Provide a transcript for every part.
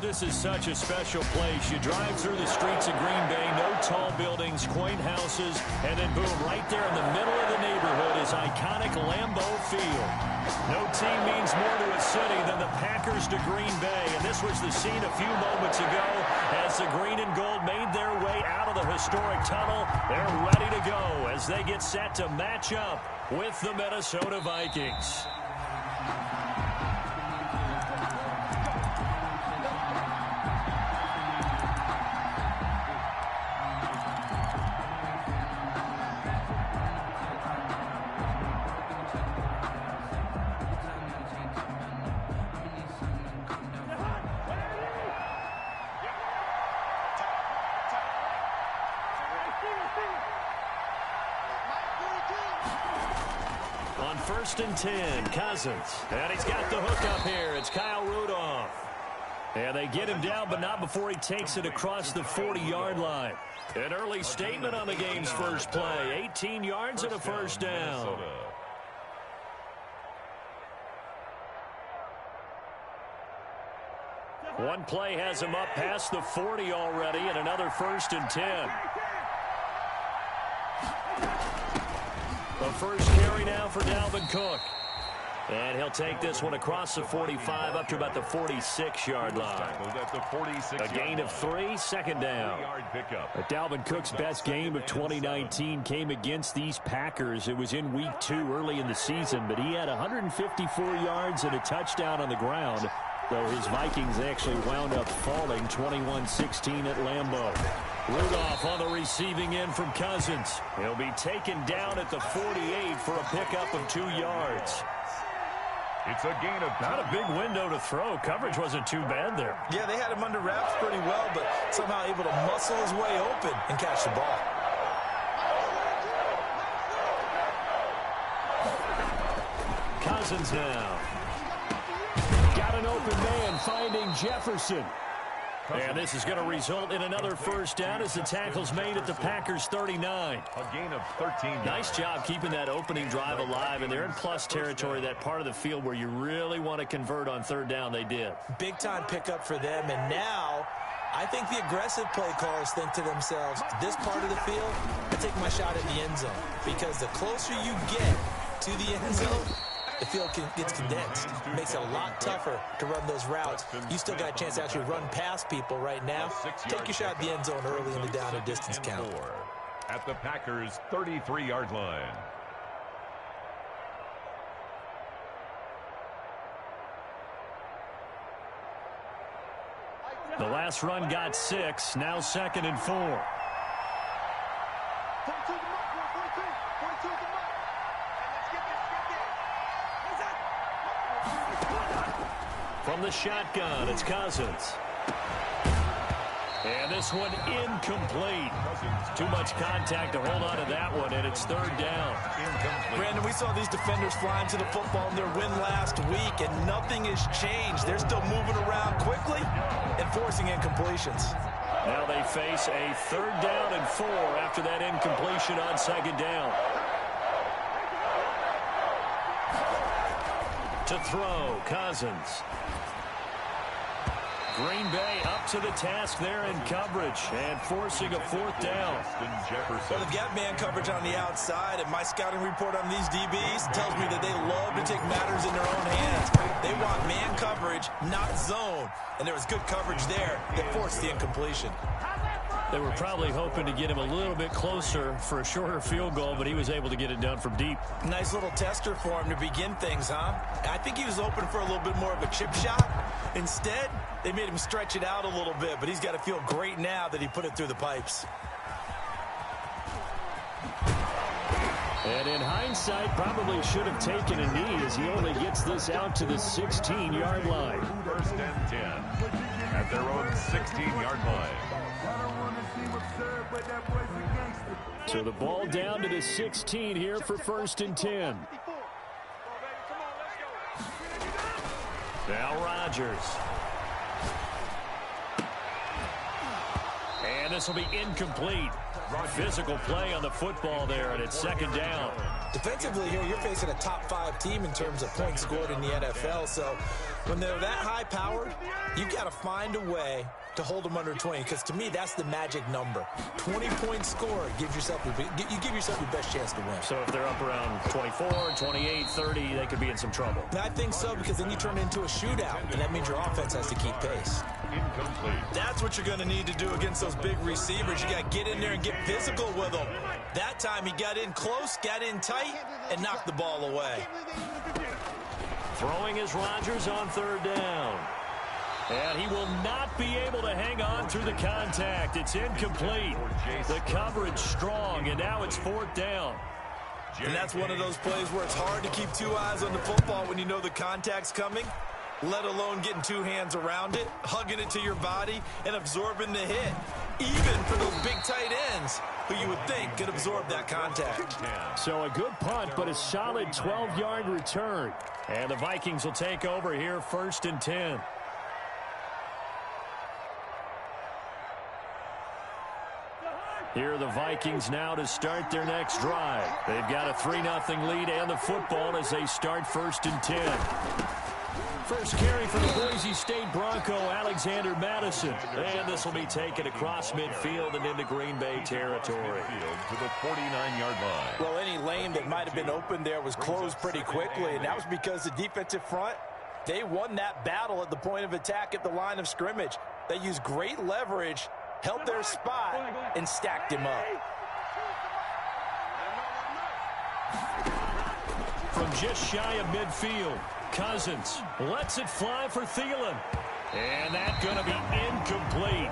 this is such a special place. You drive through the streets of Green Bay, no tall buildings, quaint houses, and then boom, right there in the middle of the neighborhood is iconic Lambeau Field. No team means more to a city than the Packers to Green Bay, and this was the scene a few moments ago as the green and gold made their way out of the historic tunnel. They're ready to go as they get set to match up with the Minnesota Vikings. On 1st and 10, Cousins. And he's got the hook up here. It's Kyle Rudolph. And they get him down, but not before he takes it across the 40-yard line. An early statement on the game's first play. 18 yards and a first down. One play has him up past the 40 already, and another 1st and 10. The first carry now for Dalvin Cook. And he'll take this one across the 45 up to about the 46-yard line. A gain of 3, second down. But Dalvin Cook's best game of 2019 came against these Packers. It was in week 2 early in the season, but he had 154 yards and a touchdown on the ground, though his Vikings actually wound up falling 21-16 at Lambeau. Rudolph on the receiving end from Cousins. He'll be taken down at the 48 for a pickup of 2 yards. It's a gain of not a big window to throw. Coverage wasn't too bad there. Yeah, they had him under wraps pretty well, but somehow able to muscle his way open and catch the ball. Cousins now. Got an open man finding Jefferson. And this is going to result in another first down as the tackle's made at the Packers' 39. A gain of 13. Nice job keeping that opening drive alive, and they're in plus territory, that part of the field where you really want to convert on 3rd down. They did. Big-time pickup for them, and now I think the aggressive play callers think to themselves, this part of the field, I take my shot at the end zone, because the closer you get to the end zone, the field gets condensed. It makes it a lot tougher to run those routes. You still got a chance to actually run past people right now. Take your shot at the end zone early in the down and distance count. At the Packers' 33-yard line. The last run got 6. Now 2nd and 4. From the shotgun, it's Cousins. And this one incomplete. Too much contact to hold on to that one, and it's 3rd down. Brandon, we saw these defenders flying to the football in their win last week, and nothing has changed. They're still moving around quickly and forcing incompletions. Now they face a 3rd down and 4 after that incompletion on 2nd down. To throw, Cousins. Green Bay up to the task there in coverage and forcing a 4th down. Well, they've got man coverage on the outside, and my scouting report on these DBs tells me that they love to take matters in their own hands. They want man coverage, not zone, and there was good coverage there that forced the incompletion. They were probably hoping to get him a little bit closer for a shorter field goal, but he was able to get it done from deep. Nice little tester for him to begin things, huh? I think he was open for a little bit more of a chip shot. Instead, they made him stretch it out a little bit, but he's got to feel great now that he put it through the pipes. And in hindsight, probably should have taken a knee as he only gets this out to the 16-yard line. 1st and 10 at their own 16-yard line. So the ball down to the 16 here for 1st and 10. Now Rodgers. And this will be incomplete. Physical play on the football there, and it's second down. Defensively here, you're facing a top-5 team in terms of points scored in the NFL. So when they're that high-powered, you've got to find a way to hold them under 20, because to me, that's the magic number. 20 points scored, you give yourself your best chance to win. So if they're up around 24, 28, 30, they could be in some trouble. And I think so, because then you turn it into a shootout, and that means your offense has to keep pace. Incomplete. That's what you're going to need to do against those big receivers. You got to get in there and get physical with them. That time he got in close, got in tight, and knocked the ball away. Throwing is Rodgers on third down. And he will not be able to hang on through the contact. It's incomplete. The coverage strong, and now it's fourth down. And that's one of those plays where it's hard to keep two eyes on the football when you know the contact's coming, let alone getting two hands around it, hugging it to your body, and absorbing the hit. Even for those big tight ends who you would think could absorb that contact. So a good punt, but a solid 12-yard return. And the Vikings will take over here, 1st and 10. Here are the Vikings now to start their next drive. They've got a 3-0 lead and the football as they start 1st and 10. First carry for the Boise State Bronco, Alexander Madison. And this will be taken across midfield and into Green Bay territory. To the 49-yard line. Well, any lane that might have been open there was closed pretty quickly, and that was because the defensive front, they won that battle at the point of attack at the line of scrimmage. They used great leverage, held their spot, and stacked him up. From just shy of midfield, Cousins lets it fly for Thielen. And that's going to be incomplete.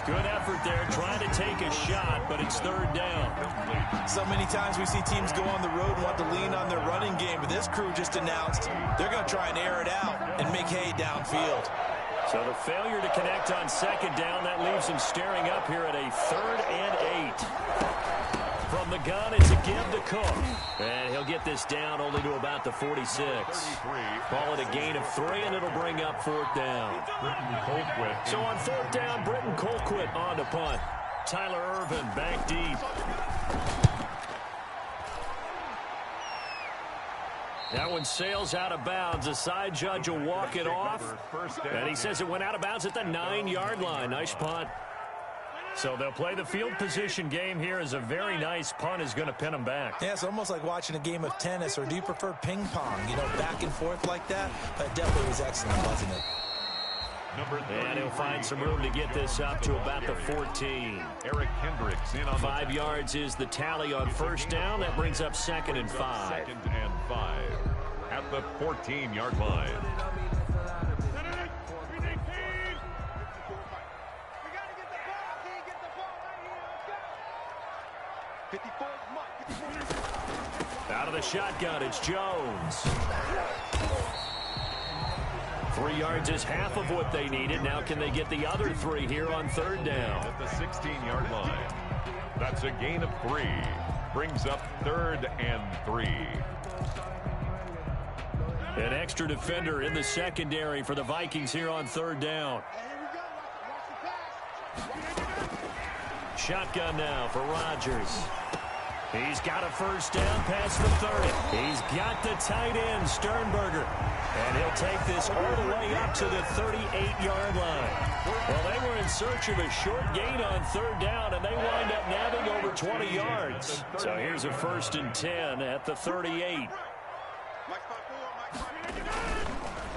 Good effort there, trying to take a shot, but it's third down. So many times we see teams go on the road and want to lean on their running game, but this crew just announced they're going to try and air it out and make hay downfield. So the failure to connect on second down, that leaves him staring up here at a 3rd and 8. From the gun, it's a give to Cook. And he'll get this down only to about the 46. Call it a gain of 3, and it'll bring up 4th down. So on 4th down, Britton Colquitt on to punt. Tyler Irvin back deep. That one sails out of bounds. The side judge will walk it off. And he says it went out of bounds at the 9-yard line. Nice punt. So they'll play the field position game here as a very nice punt is going to pin them back. Yeah, it's almost like watching a game of tennis, or do you prefer ping pong? You know, back and forth like that? But definitely was excellent, wasn't it? And he'll find some room to get this up to about the 14. Eric Hendricks in on 5 yards is the tally on 1st down. That brings up 2nd and 5. 2nd and 5 at the 14-yard line. Out of the shotgun, it's Jones. 3 yards is half of what they needed. Now can they get the other 3 here on 3rd down? At the 16-yard line. That's a gain of 3. Brings up 3rd and 3. An extra defender in the secondary for the Vikings here on 3rd down. Shotgun now for Rodgers. He's got a 1st down past the 30. He's got the tight end, Sternberger. And he'll take this all the way up to the 38-yard line. Well, they were in search of a short gain on 3rd down, and they wind up nabbing over 20 yards. So here's a 1st and 10 at the 38.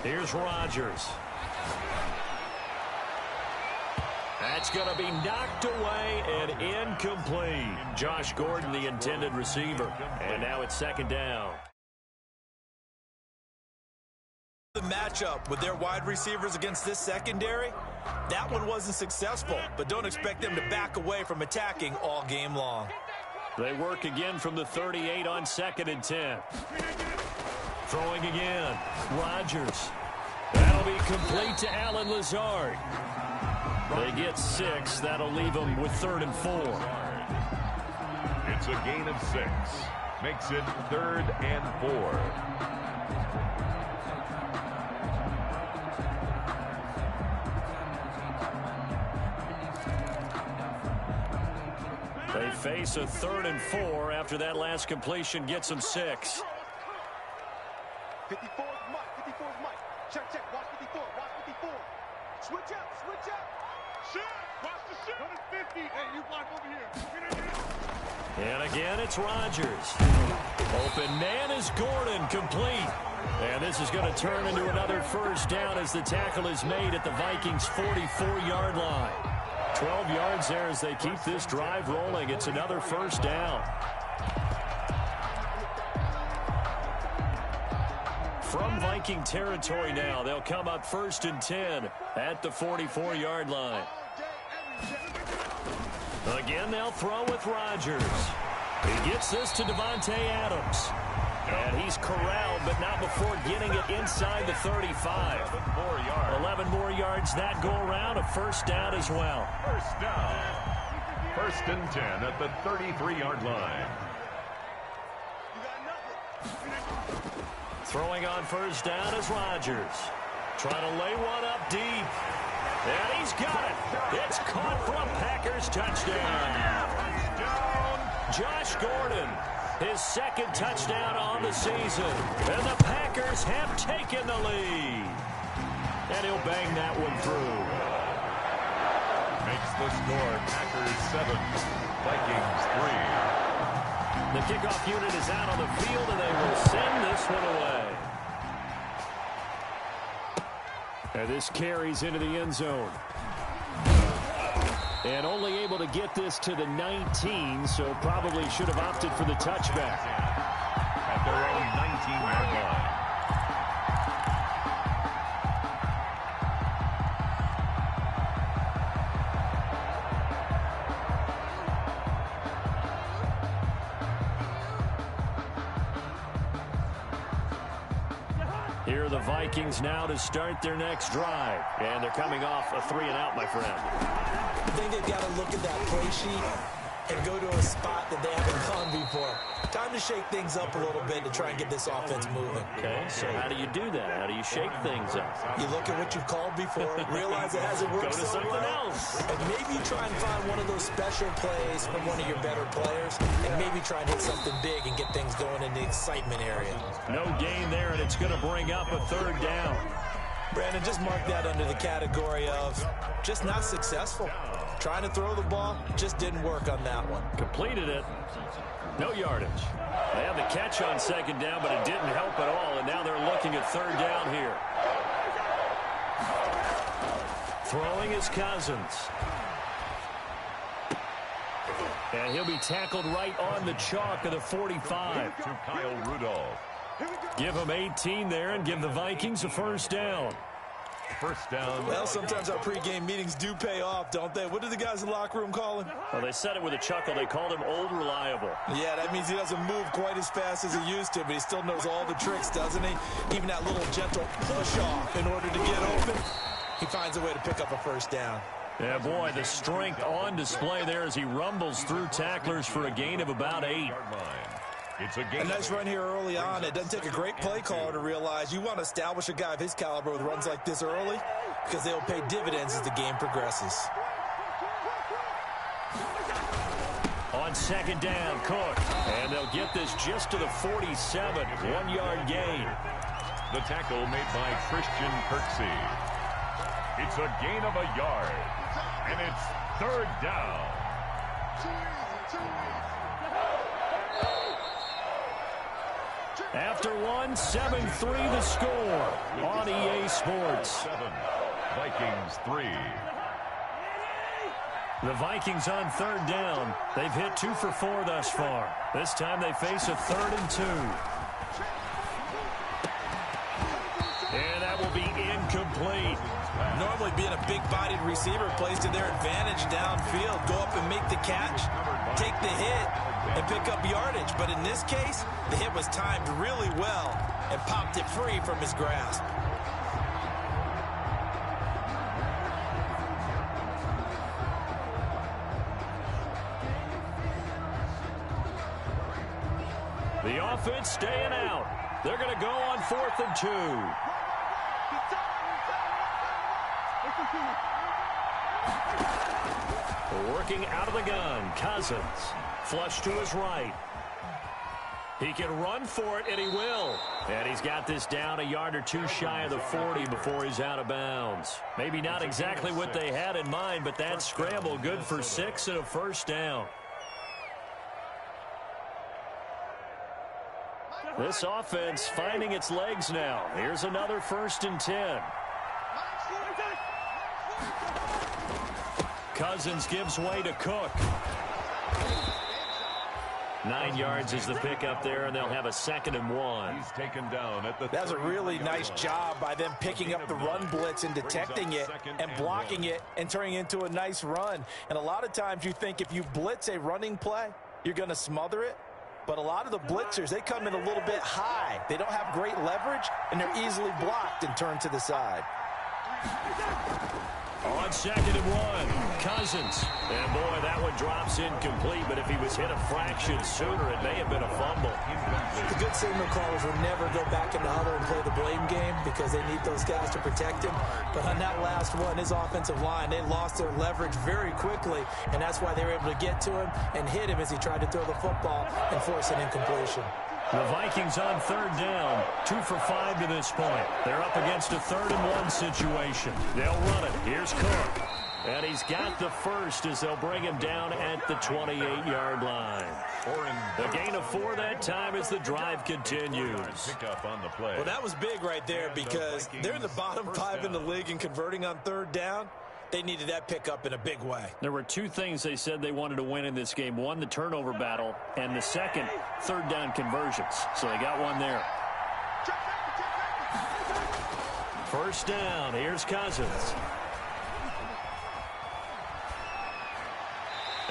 Here's Rodgers. That's going to be knocked away and incomplete. Josh Gordon, the intended receiver. And now it's 2nd down. The matchup with their wide receivers against this secondary, that one wasn't successful, but don't expect them to back away from attacking all game long. They work again from the 38 on 2nd and 10. Throwing again. Rodgers. That'll be complete to Allen Lazard. They get 6. That'll leave them with 3rd and 4. It's a gain of 6. Makes it 3rd and 4. face a 3rd and 4 after that last completion gets them 6. 54 is Mike. 54 is Mike. Check, check. Watch 54. Watch 54. Switch up. Switch up. Shoot. Watch the shoot. Go to 50. Hey, you block over here. Get in here. And again, it's Rodgers. Open man is Gordon, complete. And this is going to turn into another first down as the tackle is made at the Vikings' 44-yard line. 12 yards there as they keep this drive rolling. It's another first down. From Viking territory now, they'll come up 1st and 10 at the 44-yard line. Again, they'll throw with Rodgers. He gets this to Devontae Adams. And he's corralled, but not before getting it inside the 35. 11 more yards that go around, a first down as well. First down. 1st and 10 at the 33-yard line. Throwing on first down is Rodgers. Trying to lay one up deep. And he's got it. It's caught for a Packers touchdown. Josh Gordon, his 2nd touchdown on the season. And the Packers have taken the lead. And he'll bang that one through. Makes the score Packers 7, Vikings 3. The kickoff unit is out on the field, and they will send this one away. And this carries into the end zone. And only able to get this to the 19, so probably should have opted for the touchback. At their own 19-yard line. Here are the Vikings now to start their next drive. And they're coming off a 3-and-out, my friend. I think they've got to look at that play sheet and go to a spot that they haven't gone before. Time to shake things up a little bit to try and get this offense moving. Okay, so how do you do that? How do you shake things up? You look at what you've called before, realize it hasn't worked Go to so something well, else. and maybe try and find one of those special plays from one of your better players, and maybe try and hit something big and get things going in the excitement area. No gain there, and it's going to bring up a 3rd down. Brandon, just mark that under the category of just not successful. Trying to throw the ball, just didn't work on that one. Completed it. No yardage. They have the catch on 2nd down, but it didn't help at all, and now they're looking at 3rd down here. Throwing is Cousins. And he'll be tackled right on the chalk of the 45. To Kyle Rudolph. Give them 18 there and give the Vikings a first down. First down. Well, sometimes our pregame meetings do pay off, don't they? What do the guys in the locker room call him? Well, they said it with a chuckle. They called him Old Reliable. Yeah, that means he doesn't move quite as fast as he used to, but he still knows all the tricks, doesn't he? Even that little gentle push-off in order to get open. He finds a way to pick up a first down. Yeah, boy, the strength on display there as he rumbles through tacklers for a gain of about 8. It's a nice run here early on. It doesn't take a great play caller to realize you want to establish a guy of his caliber with runs like this early because they'll pay dividends as the game progresses. On 2nd down, Cook. And they'll get this just to the 47. 1-yard gain. The tackle made by Christian Kirksey. It's a gain of a yard. And it's 3rd down. After one, 7-3 the score on EA Sports. 7, Vikings 3. The Vikings on 3rd down. They've hit 2 for 4 thus far. This time they face a 3rd and 2. And that will be incomplete. Normally being a big-bodied receiver plays to their advantage downfield. Go up and make the catch, take the hit, and pick up yardage. But in this case, the hit was timed really well and popped it free from his grasp. The offense staying out. They're going to go on 4th and 2. Working out of the gun, Cousins. Flush to his right. He can run for it, and he will. And he's got this down a yard or two shy of the 40 before he's out of bounds. Maybe not exactly what they had in mind, but that scramble good for 6 and a first down. This offense finding its legs now. Here's another 1st and 10. Cousins gives way to Cook. 9 yards is the pickup there, and they'll have a 2nd and 1. He's taken down at the That's a really nice job by them picking up the run blitz and detecting it and blocking it and turning it into a nice run. And a lot of times you think if you blitz a running play, you're going to smother it. But a lot of the blitzers, they come in a little bit high. They don't have great leverage, and they're easily blocked and turned to the side. On 2nd and 1, Cousins. And boy, that one drops incomplete, but if he was hit a fraction sooner, it may have been a fumble. The good signal callers will never go back in the huddle and play the blame game because they need those guys to protect him. But on that last one, his offensive line, they lost their leverage very quickly, and that's why they were able to get to him and hit him as he tried to throw the football and force an incompletion. The Vikings on 3rd down, 2 for 5 to this point. They're up against a 3rd and 1 situation. They'll run it. Here's Cook. And he's got the first as they'll bring him down at the 28-yard line. A gain of 4 that time as the drive continues. Well, that was big right there because they're in the bottom 5 in the league in converting on 3rd down. They needed that pickup in a big way. There were 2 things they said they wanted to win in this game. One, the turnover battle, and the second, 3rd down conversions. So they got one there. 1st down. Here's Cousins.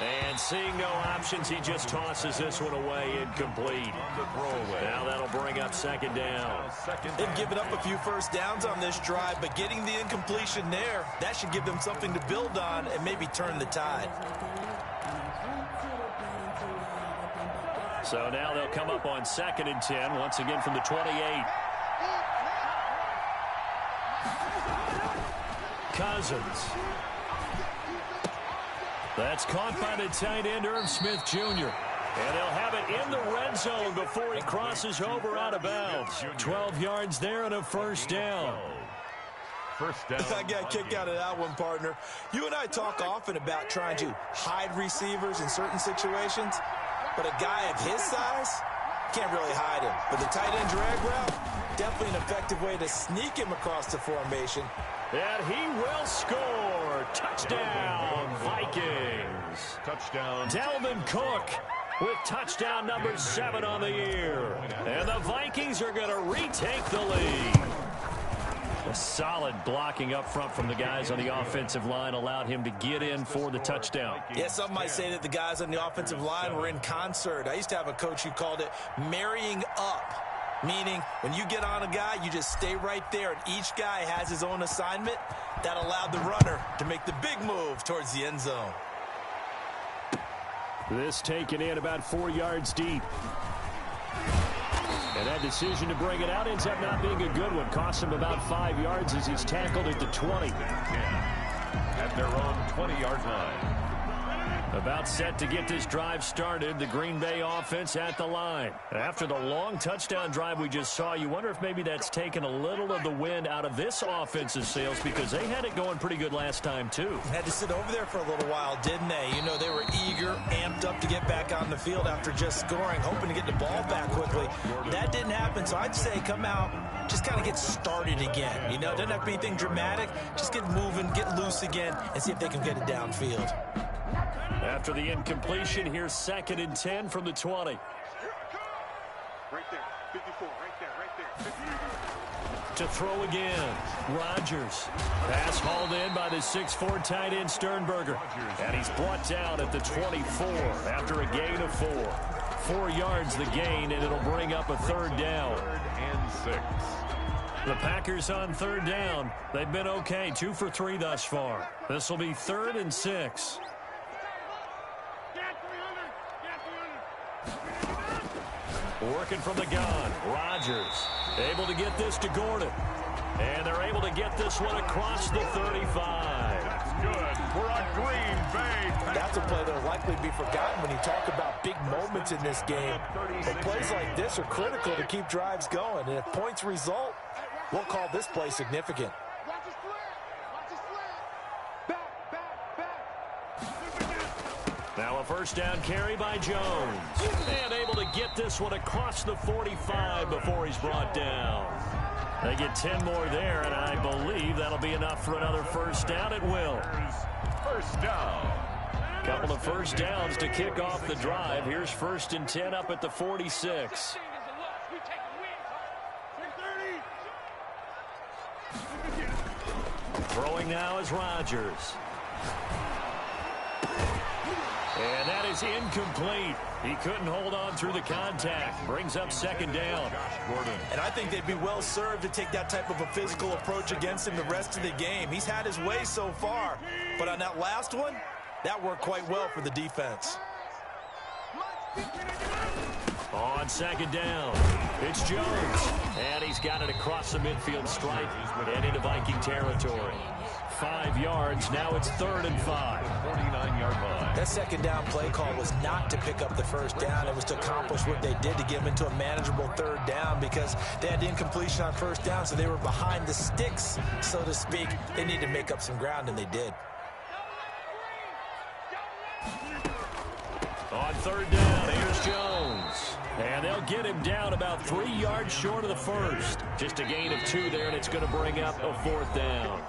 And seeing no options, he just tosses this one away incomplete. Now that'll bring up 2nd down. They've given up a few first downs on this drive, but getting the incompletion there, that should give them something to build on and maybe turn the tide. So now they'll come up on 2nd and 10, once again from the 28. Cousins. That's caught by the tight end, Irv Smith Jr. And they'll have it in the red zone before he crosses over out of bounds. 12 yards there and a 1st down. I got kicked out of that one, partner. You and I talk often about trying to hide receivers in certain situations, but a guy of his size can't really hide him. But the tight end drag route, definitely an effective way to sneak him across the formation. And he will score. Touchdown, Vikings. Touchdown. Dalvin Cook with touchdown number 7 on the year. And the Vikings are going to retake the lead. A solid blocking up front from the guys on the offensive line allowed him to get in for the touchdown. Yeah, some might say that the guys on the offensive line were in concert. I used to have a coach who called it marrying up. Meaning, when you get on a guy, you just stay right there, and each guy has his own assignment. That allowed the runner to make the big move towards the end zone. This taken in about 4 yards deep. And that decision to bring it out ends up not being a good one. Costs him about 5 yards as he's tackled at the 20. At their own 20-yard line. About set to get this drive started, the Green Bay offense at the line. After the long touchdown drive we just saw, you wonder if maybe that's taken a little of the wind out of this offensive sails because they had it going pretty good last time, too. Had to sit over there for a little while, didn't they? You know, they were eager, amped up to get back on the field after just scoring, hoping to get the ball back quickly. That didn't happen, so I'd say come out, just kind of get started again. You know, doesn't have to be anything dramatic. Just get moving, get loose again, and see if they can get it downfield. After the incompletion, here's 2nd and 10 from the 20. Right there, 54, right there. To throw again, Rodgers. Pass hauled in by the 6'4" tight end Sternberger. And he's brought down at the 24 after a gain of 4. 4 yards the gain, and it'll bring up a 3rd down. 3rd and 6. The Packers on 3rd down. They've been okay, 2 for 3 thus far. This will be 3rd and 6. Working from the gun, Rodgers able to get this to Gordon. And they're able to get this one across the 35. That's good for a Green Bay. That's a play that will likely be forgotten when you talk about big moments in this game. But plays like this are critical to keep drives going. And if points result, we'll call this play significant. Watch his slant. Watch his slant. Back. Now a first down carry by Jones. And able to get this one across the 45 before he's brought down. They get 10 more there, and I believe that'll be enough for another first down. It will. First down. Couple of first downs to kick off the drive. Here's 1st and 10 up at the 46. Throwing now is Rodgers. And that is incomplete. He couldn't hold on through the contact. Brings up 2nd down. And I think they'd be well served to take that type of a physical approach against him the rest of the game. He's had his way so far. But on that last one, that worked quite well for the defense. On 2nd down, it's Jones. And he's got it across the midfield stripe and into Viking territory. 5 yards. Now it's 3rd and 5. 49-yard line. That 2nd down play call was not to pick up the first down. It was to accomplish what they did to get him into a manageable 3rd down because they had incompletion on 1st down, so they were behind the sticks, so to speak. They needed to make up some ground, and they did. On 3rd down, here's Jones. And they'll get him down about 3 yards short of the first. Just a gain of 2 there, and it's going to bring up a 4th down.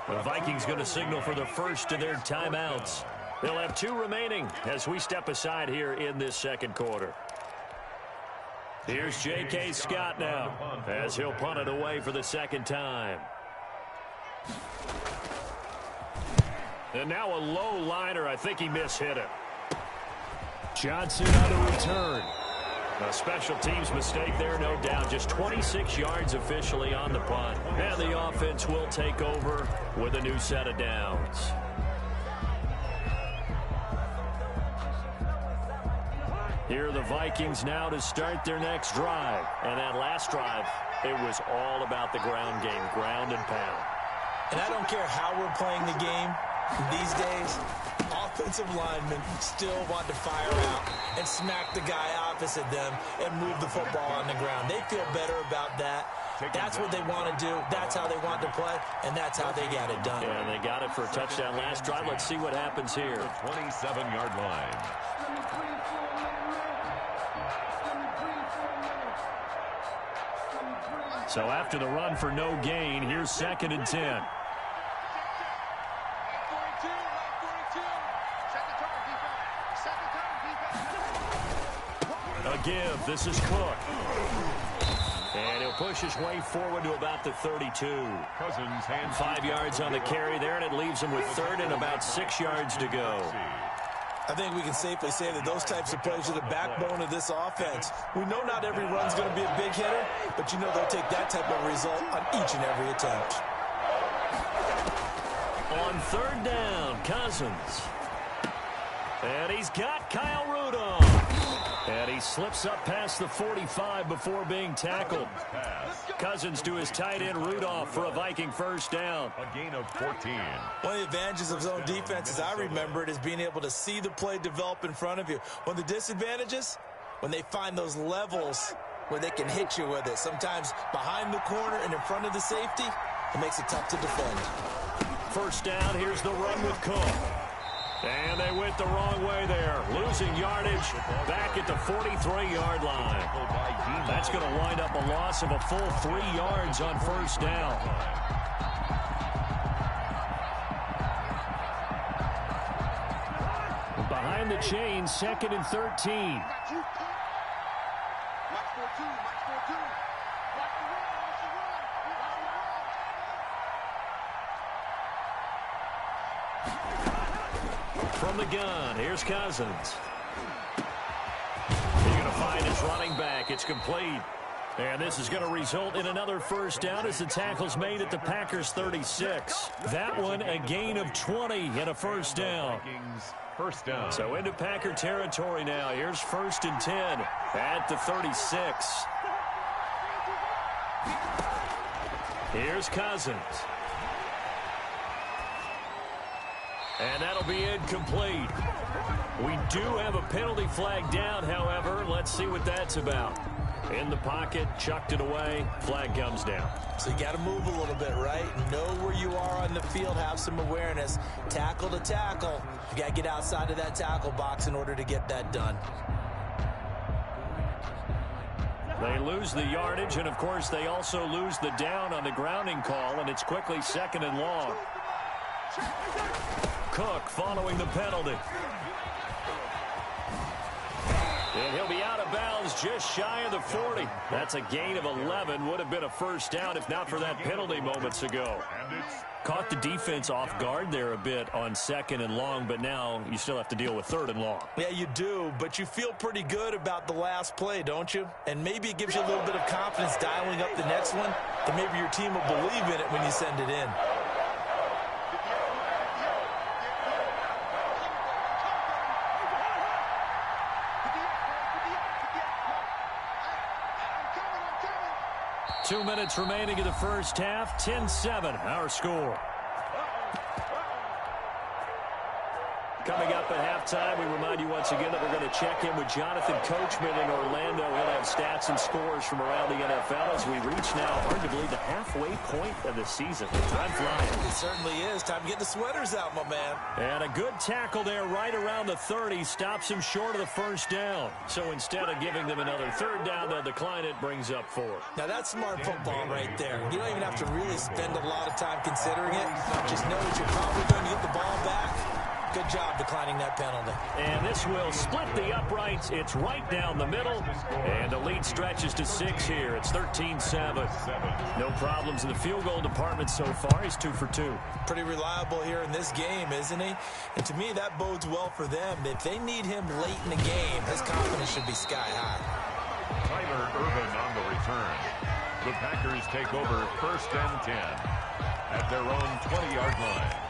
The Vikings going to signal for the first of their timeouts. They'll have 2 remaining as we step aside here in this 2nd quarter. Here's J.K. Scott now as he'll punt it away for the 2nd time. And now a low liner. I think he mishit it. Johnson on the return. A special teams mistake there, no doubt. Just 26 yards officially on the punt. And the offense will take over with a new set of downs. Here are the Vikings now to start their next drive. And that last drive, it was all about the ground game, ground and pound. And I don't care how we're playing the game these days. Offensive linemen still want to fire out and smack the guy opposite them and move the football on the ground. They feel better about that. That's what they want to do. That's how they want to play, and that's how they got it done. Yeah, they got it for a touchdown last drive. Let's see what happens here. 27-yard line. So after the run for no gain, here's 2nd and 10. A give. This is Cook. And he'll push his way forward to about the 32. Cousins hands 5 yards on the carry there, and it leaves him with 3rd and about 6 yards to go. I think we can safely say that those types of plays are the backbone of this offense. We know not every run's going to be a big hitter, but you know they'll take that type of result on each and every attempt. On 3rd down, Cousins. And he's got Kyle Rudolph. And he slips up past the 45 before being tackled. Cousins to his tight end Rudolph for a Viking first down. A gain of 14. One of the advantages of zone defense, as I remember it, is being able to see the play develop in front of you. One of the disadvantages, when they find those levels where they can hit you with it. Sometimes behind the corner and in front of the safety, it makes it tough to defend. First down, here's the run with Cook. And they went the wrong way there. Losing yardage back at the 43-yard line. That's going to wind up a loss of a full 3 yards on first down. Behind the chains, 2nd and 13. From the gun, here's Cousins. He's going to find his running back. It's complete. And this is going to result in another first down as the tackle's made at the Packers 36. That one a gain of 20 and a first down. First down. So into Packer territory now. Here's 1st and 10 at the 36. Here's Cousins. And that'll be incomplete. We do have a penalty flag down, however. Let's see what that's about. In the pocket, chucked it away, flag comes down. So you got to move a little bit, right? Know where you are on the field, have some awareness. Tackle to tackle. You got to get outside of that tackle box in order to get that done. They lose the yardage, and of course they also lose the down on the grounding call, and it's quickly 2nd and long. Cook following the penalty. And he'll be out of bounds just shy of the 40. That's a gain of 11. Would have been a first down if not for that penalty moments ago. Caught the defense off guard there a bit on 2nd and long, but now you still have to deal with 3rd and long. Yeah, you do, but you feel pretty good about the last play, don't you? And maybe it gives you a little bit of confidence dialing up the next one, that maybe your team will believe in it when you send it in. Two minutes remaining in the first half. 10-7, our score. Coming up at halftime, we remind you once again that we're going to check in with Jonathan Coachman in Orlando. He'll have stats and scores from around the NFL as we reach now, hard to believe, the halfway point of the season. Time flying. It certainly is. Time to get the sweaters out, my man. And a good tackle there right around the 30. Stops him short of the first down. So instead of giving them another 3rd down, they'll decline it, brings up 4. Now that's smart football right there. You don't even have to really spend a lot of time considering it. Just know that you're probably going to get the ball back. Good job declining that penalty. And this will split the uprights. It's right down the middle. And the lead stretches to 6 here. It's 13-7. No problems in the field goal department so far. He's 2 for 2. Pretty reliable here in this game, isn't he? And to me, that bodes well for them. If they need him late in the game, his confidence should be sky high. Tyler Irvin on the return. The Packers take over 1st and 10 at their own 20-yard line.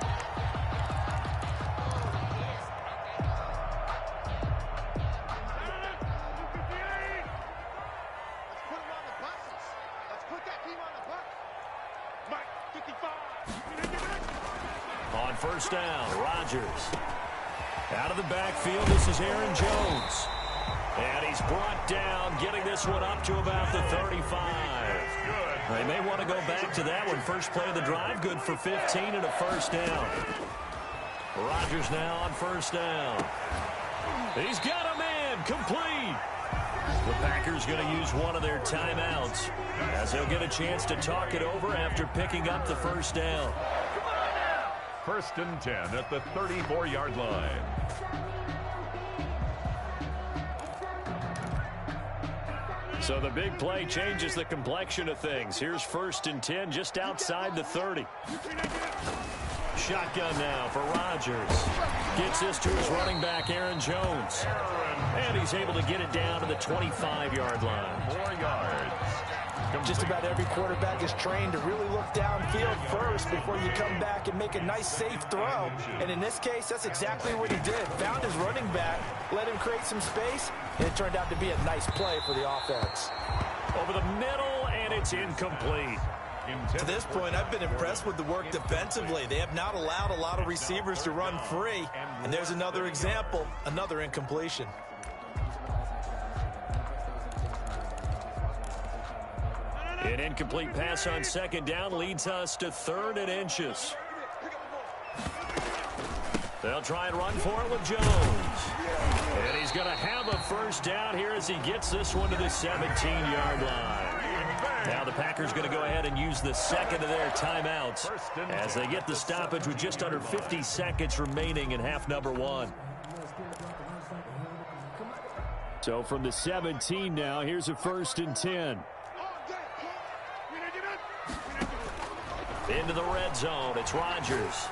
On 1st down, Rodgers. Out of the backfield, this is Aaron Jones. And he's brought down, getting this one up to about the 35. They may want to go back to that one. First play of the drive, good for 15 and a 1st down. Rodgers now on 1st down. He's got a man, complete. The Packers going to use one of their timeouts as they'll get a chance to talk it over after picking up the 1st down. 1st and 10 at the 34-yard line. So the big play changes the complexion of things. Here's 1st and 10 just outside the 30. Shotgun now for Rodgers. Gets this to his running back, Aaron Jones. And he's able to get it down to the 25-yard line. 4 yards. Just about every quarterback is trained to really look downfield first before you come back and make a nice, safe throw. And in this case, that's exactly what he did. Found his running back, let him create some space, and it turned out to be a nice play for the offense. Over the middle, and it's incomplete. To this point, I've been impressed with the work defensively. They have not allowed a lot of receivers to run free. And there's another example, another incompletion. An incomplete pass on 2nd down leads us to 3rd and inches. They'll try and run for it with Jones. And he's going to have a 1st down here as he gets this one to the 17-yard line. Now the Packers going to go ahead and use the 2nd of their timeouts as they get the stoppage with just under 50 seconds remaining in half number 1. So from the 17 now, here's a 1st and 10. Into the red zone, it's Rodgers.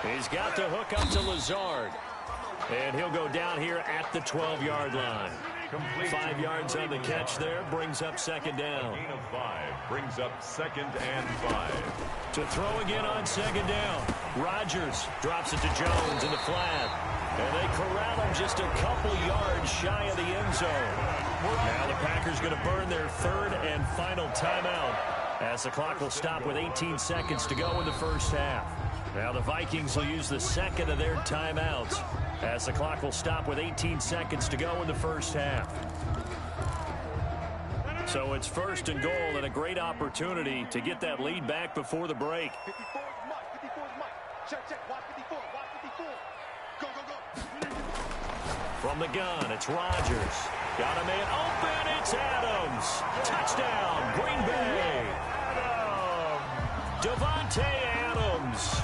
He's got the hook up to Lazard. And he'll go down here at the 12-yard line. 5 yards on the catch there, brings up 2nd down. Gain of 5 brings up 2nd and 5. To throw again on 2nd down. Rodgers drops it to Jones in the flat. And they corral him just a couple yards shy of the end zone. Now the Packers going to burn their 3rd and final timeout. As the clock will stop with 18 seconds to go in the first half. Now the Vikings will use the second of their timeouts. As the clock will stop with 18 seconds to go in the first half. So it's first and goal and a great opportunity to get that lead back before the break. 54 is Mike. 54 is Mike. Check, check. Watch 54. Watch 54. Go, go, go. From the gun, it's Rodgers. Got a man open. It's Adams. Touchdown, Green Bay. Devontae Adams.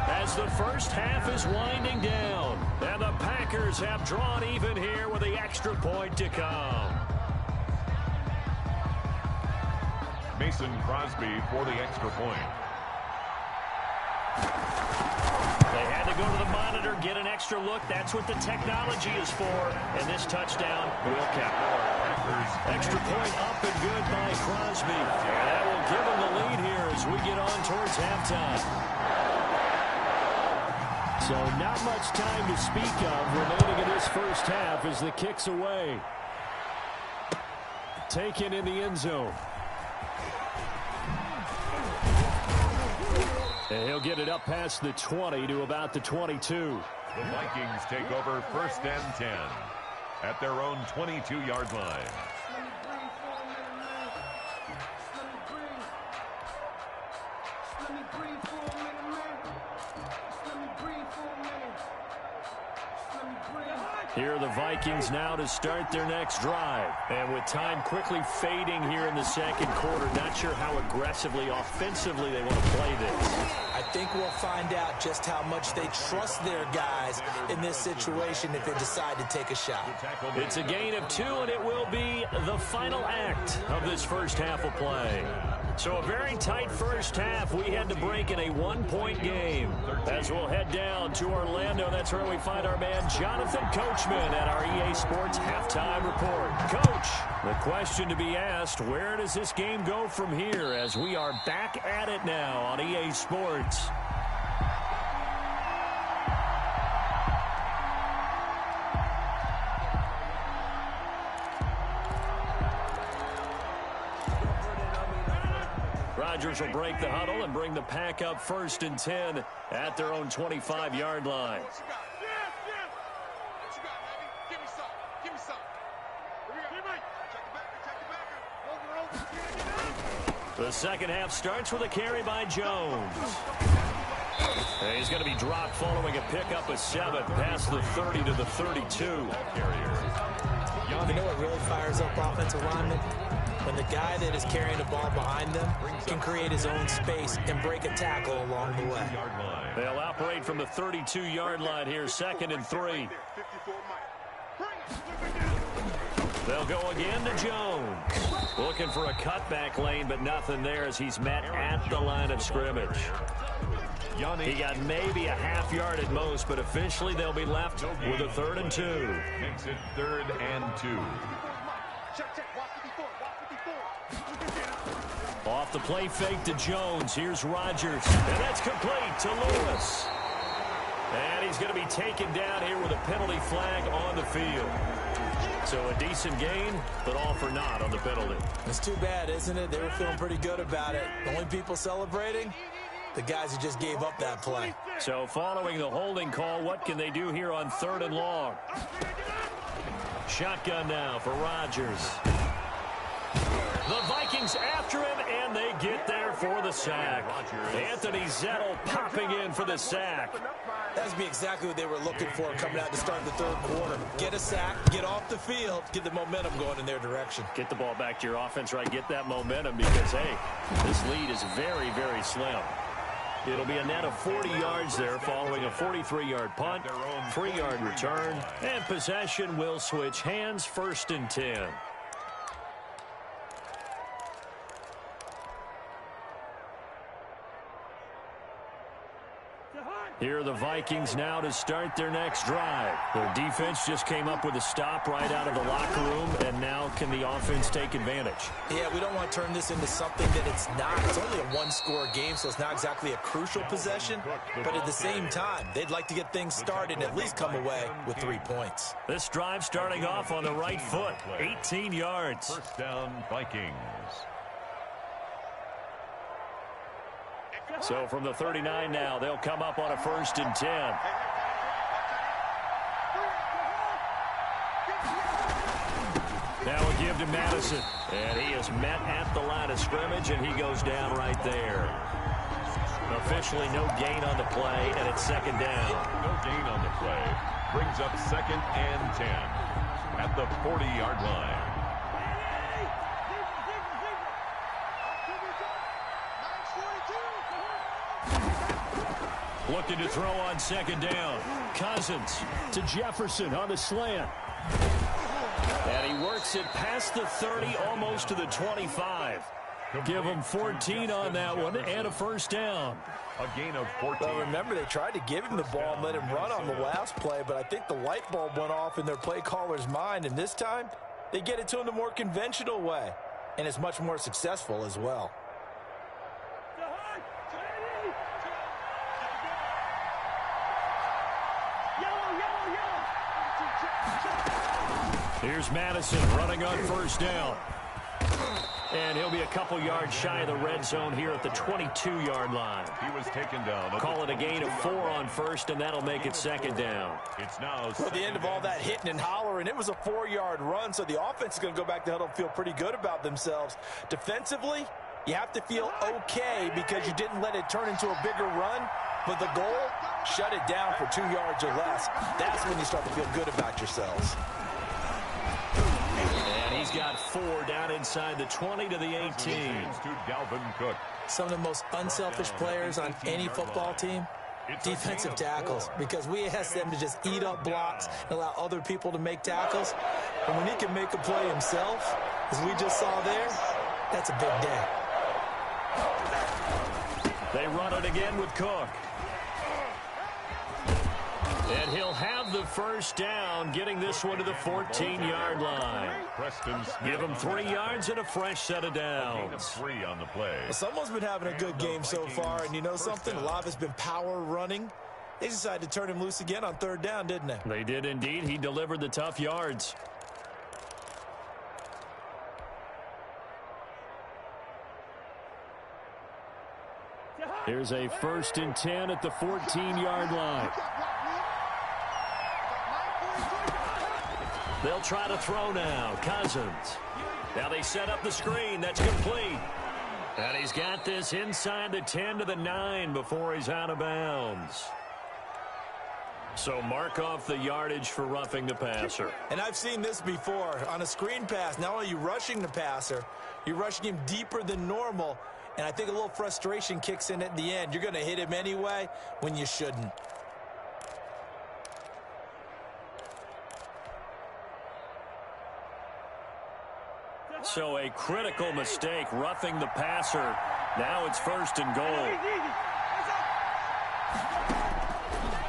As the first half is winding down. And the Packers have drawn even here with the extra point to come. Mason Crosby for the extra point. They had to go to the monitor, get an extra look. That's what the technology is for. And this touchdown will count. Extra point up and good by Crosby. And that will give them the lead here as we get on towards halftime. So not much time to speak of remaining in this first half as the kick's away. Taken in the end zone. And he'll get it up past the 20 to about the 22. The Vikings take over first and 10 at their own 22-yard line. Here are the Vikings now to start their next drive. And with time quickly fading here in the second quarter, not sure how aggressively, offensively they want to play this. I think we'll find out just how much they trust their guys in this situation if they decide to take a shot. It's a gain of 2, and it will be the final act of this first half of play. So a very tight first half. We had to break in a one-point game. As we'll head down to Orlando, that's where we find our man Jonathan Coachman at our EA Sports Halftime Report. Coach, the question to be asked, where does this game go from here as we are back at it now on EA Sports? Rodgers will break the huddle and bring the pack up first and 10 at their own 25-yard line. The second half starts with a carry by Jones. And he's going to be dropped following a pickup of 7 past the 30 to the 32. You know what really fires up offensive linemen? When the guy that is carrying the ball behind them can create his own space and break a tackle along the way. They'll operate from the 32-yard line here, second and 3. They'll go again to Jones. Looking for a cutback lane, but nothing there as he's met at the line of scrimmage. He got maybe a half yard at most, but officially they'll be left with a 3rd and 2. Makes it 3rd and 2. Off the play fake to Jones. Here's Rodgers. And that's complete to Lewis. And he's going to be taken down here with a penalty flag on the field. So a decent gain, but all for naught on the penalty. It's too bad, isn't it? They were feeling pretty good about it. The only people celebrating, the guys who just gave up that play. So following the holding call, what can they do here on 3rd and long? Shotgun now for Rodgers. The Vikings after him, and they get there for the sack. Anthony Zettel popping in for the sack. That would be exactly what they were looking for coming out to start the 3rd quarter. Get a sack, get off the field, get the momentum going in their direction. Get the ball back to your offense, right? Get that momentum because, hey, this lead is very, very slim. It'll be a net of 40 yards there following a 43-yard punt, 3-yard return, and possession will switch hands, 1st and 10. Here are the Vikings now to start their next drive. Their defense just came up with a stop right out of the locker room, and now can the offense take advantage? Yeah, we don't want to turn this into something that it's not. It's only a one-score game, so it's not exactly a crucial possession. But at the same time, they'd like to get things started and at least come away with 3 points. This drive starting off on the right foot, 18 yards. First down, Vikings. So from the 39 now, they'll come up on a 1st and 10. Now a give to Madison. And he is met at the line of scrimmage, and he goes down right there. Officially no gain on the play, and it's 2nd down. No gain on the play. Brings up 2nd and 10 at the 40-yard line. Looking to throw on 2nd down. Cousins to Jefferson on the slant. And he works it past the 30, almost to the 25. Give him 14 on that one and a 1st down. A gain of 14. Well, remember, they tried to give him the ball and let him run on the last play, but I think the light bulb went off in their play caller's mind, and this time they get it to him the more conventional way, and it's much more successful as well. Here's Madison running on 1st down. And he'll be a couple yards shy of the red zone here at the 22-yard line. He was taken down. Call it a gain of 4 on 1st, and that'll make it 2nd down. It's now at the end of all that hitting and hollering, it was a 4-yard run, so the offense is going to go back to huddle and feel pretty good about themselves. Defensively, you have to feel okay because you didn't let it turn into a bigger run, but the goal, shut it down for 2 yards or less. That's when you start to feel good about yourselves. He's got 4 down inside the 20 to the 18. To Dalvin Cook. Some of the most unselfish players on any football team, defensive tackles, because we ask them to just eat up blocks and allow other people to make tackles. And when he can make a play himself, as we just saw there, that's a big day. They run it again with Cook. And he'll have the 1st down, getting this one to the 14-yard line. Give him 3 yards and a fresh set of downs. 3 on the play. Well, someone's been having a good game so far, and you know something? A lot of it's been power running. They decided to turn him loose again on 3rd down, didn't they? They did indeed. He delivered the tough yards. Here's a 1st and 10 at the 14-yard line. They'll try to throw now. Cousins. Now they set up the screen. That's complete. And he's got this inside the 10 to the 9 before he's out of bounds. So mark off the yardage for roughing the passer. And I've seen this before. On a screen pass, not only are you rushing the passer, you're rushing him deeper than normal. And I think a little frustration kicks in at the end. You're going to hit him anyway when you shouldn't. So a critical mistake, roughing the passer. Now it's 1st and goal.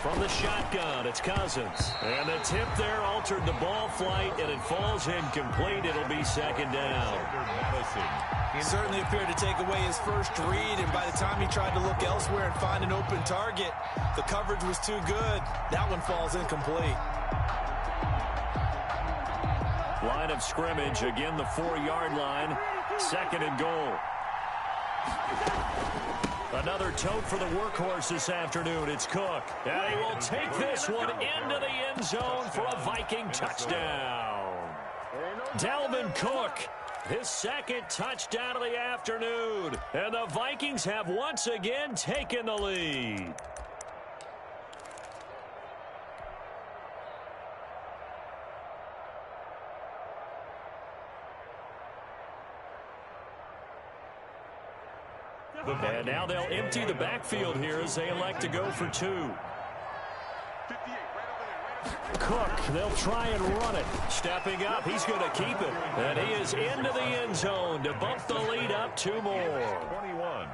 From the shotgun, it's Cousins. And the tip there altered the ball flight, and it falls incomplete. It'll be 2nd down. He certainly appeared to take away his first read, and by the time he tried to look elsewhere and find an open target, the coverage was too good. That one falls incomplete. Line of scrimmage, again the 4-yard line, 2nd and goal. Another tote for the workhorse this afternoon. It's Cook. And he will take this one into the end zone for a Viking touchdown. Dalvin Cook, his 2nd touchdown of the afternoon. And the Vikings have once again taken the lead. And now they'll empty the backfield here as they elect to go for 2. Cook, they'll try and run it. Stepping up, he's going to keep it. And he is into the end zone to bump the lead up 2 more. 21.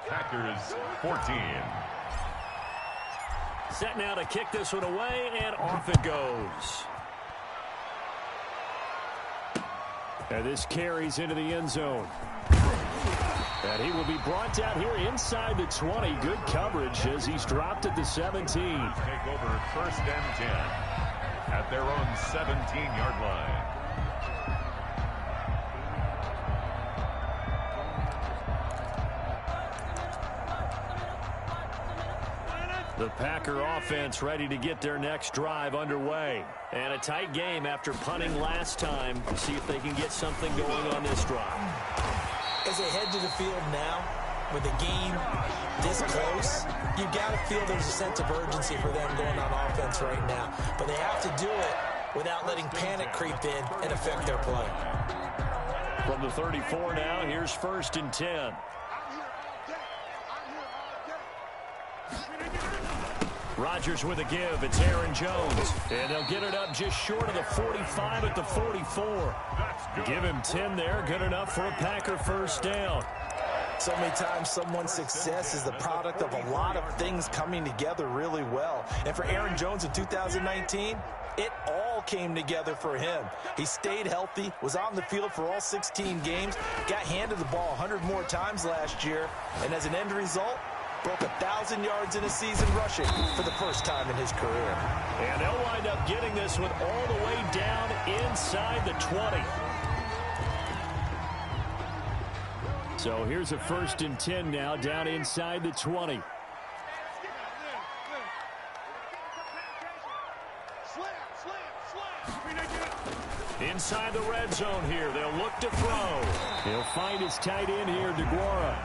Packers 14. Set now to kick this one away, and off it goes. And this carries into the end zone. And he will be brought down here inside the 20. Good coverage as he's dropped at the 17. Take over 1st and 10 at their own 17-yard line. The Packer offense ready to get their next drive underway. And a tight game after punting last time. See if they can get something going on this drive. As they head to the field now, with the game this close, you've got to feel there's a sense of urgency for them going on offense right now. But they have to do it without letting panic creep in and affect their play. From the 34 now, here's 1st and 10. Rodgers with a give. It's Aaron Jones. And they'll get it up just short of the 45 at the 44. Give him 10 there. Good enough for a Packer first down. So many times someone's success is the product of a lot of things coming together really well. And for Aaron Jones in 2019, it all came together for him. He stayed healthy, was on the field for all 16 games, got handed the ball 100 more times last year, and as an end result, broke 1,000 yards in a season rushing for the first time in his career. And they'll wind up getting this one all the way down inside the 20. So here's a 1st and 10 now, down inside the 20. Inside the red zone here. They'll look to throw. He'll find his tight end here, DeGuara.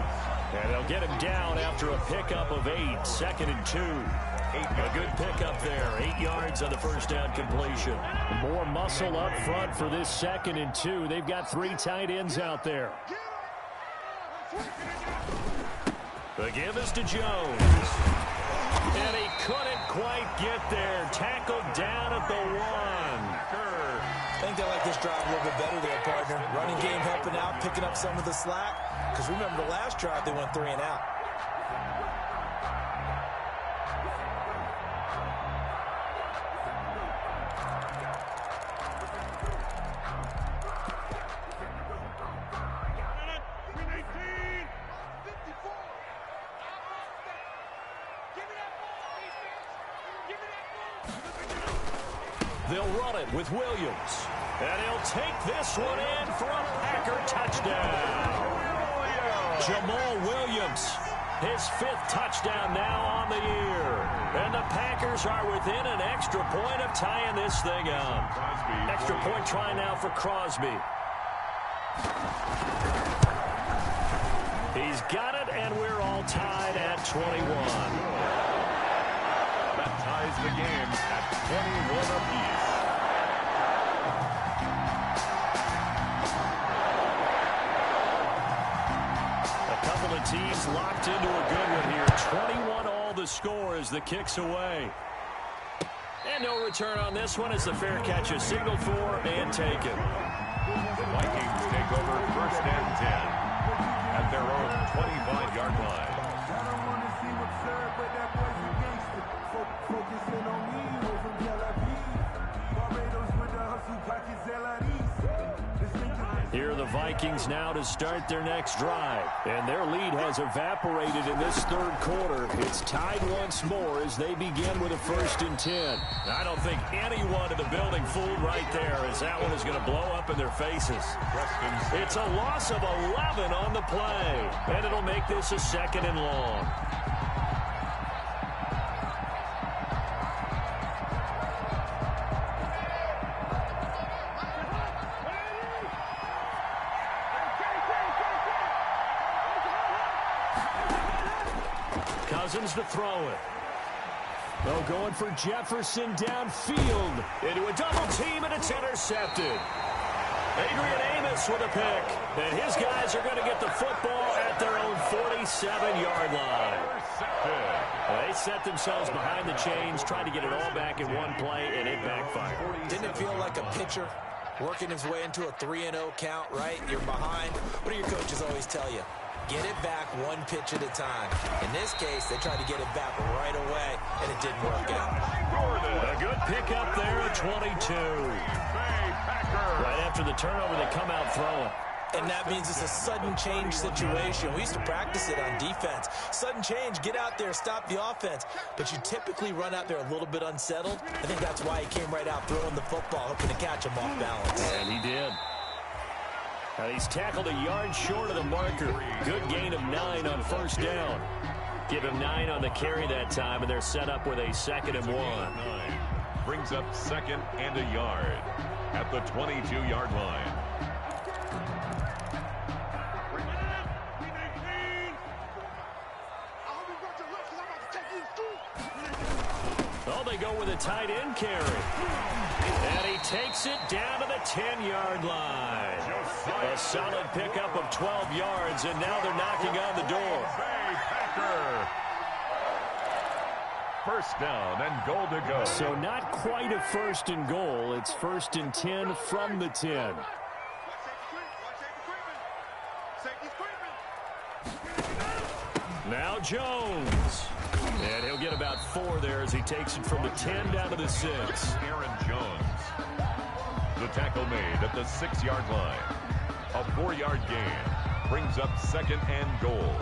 And they'll get him down after a pickup of 8. 2nd and 2. A good pickup there. 8 yards on the first down completion. More muscle up front for this 2nd and 2. They've got 3 tight ends out there. The give is to Jones. And he couldn't quite get there. Tackled down at the 1. I think they like this drive a little bit better there, partner. Running game helping out, picking up some of the slack. Because remember, the last drive, they went 3 and out. They'll run it with Williams. And he'll take this one in for a Packer touchdown. Jamal Williams, his 5th touchdown now on the year. And the Packers are within an extra point of tying this thing up. Extra point try now for Crosby. He's got it, and we're all tied at 21. That ties the game at 21 apiece. A couple of teams locked into a good one here. 21 all the score as the kick's away. And no return on this one as the fair catch is signaled for and taken. The Vikings take over 1st and 10 at their own 25-yard line. Here are the Vikings now to start their next drive. And their lead has evaporated in this 3rd quarter. It's tied once more as they begin with a 1st and 10. I don't think anyone in the building fooled right there as that one is going to blow up in their faces. It's a loss of 11 on the play. And it'll make this a 2nd and long. Cousins to throw it. They're going for Jefferson downfield. Into a double team, and it's intercepted. Adrian Amos with a pick. And his guys are going to get the football at their own 47-yard line. They set themselves behind the chains, trying to get it all back in one play, and it backfired. Didn't it feel like a pitcher working his way into a 3-0 count, right? You're behind. What do your coaches always tell you? Get it back one pitch at a time. In this case, they tried to get it back right away, and it didn't work out. A good pickup there at 22. Right after the turnover, they come out throwing. And that means it's a sudden change situation. We used to practice it on defense. Sudden change, get out there, stop the offense. But you typically run out there a little bit unsettled. I think that's why he came right out throwing the football, hoping to catch him off balance. And he did. And he's tackled a yard short of the marker. Good gain of 9 on 1st down. Give him 9 on the carry that time, and they're set up with a 2nd and 1. Brings up 2nd and a yard at the 22-yard line. Oh, they go with a tight end carry. And he takes it down to the 10-yard line. A solid pickup of 12 yards, and now they're knocking on the door. First down and goal to go. So not quite a 1st and goal. It's 1st and 10 from the 10. Now Jones. And he'll get about 4 there as he takes it from the 10 down to the 6. Aaron Jones. The tackle made at the 6-yard line. A 4-yard gain. Brings up 2nd and goal.